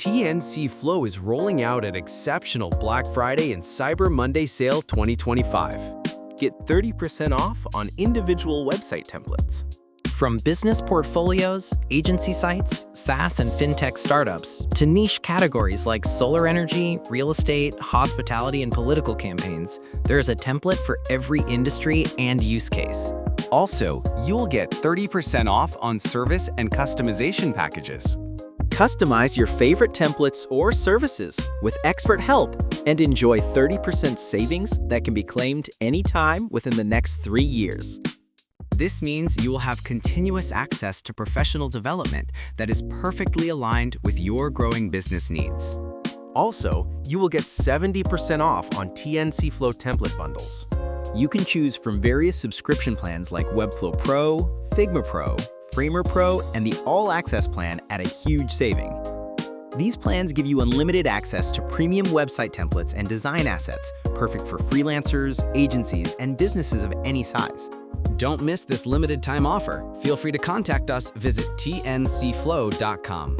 TNCFlow is rolling out an exceptional Black Friday and Cyber Monday sale 2025. Get 30% off on individual website templates. From business portfolios, agency sites, SaaS and fintech startups, to niche categories like solar energy, real estate, hospitality, and political campaigns, there is a template for every industry and use case. Also, you'll get 30% off on service and customization packages. Customize your favorite templates or services with expert help and enjoy 30% savings that can be claimed anytime within the next 3 years. This means you will have continuous access to professional development that is perfectly aligned with your growing business needs. Also, you will get 70% off on TNCFlow template bundles. You can choose from various subscription plans like Webflow Pro, Figma Pro, Framer Pro, and the All Access plan at a huge saving. These plans give you unlimited access to premium website templates and design assets, perfect for freelancers, agencies, and businesses of any size. Don't miss this limited time offer. Feel free to contact us. Visit tncflow.com.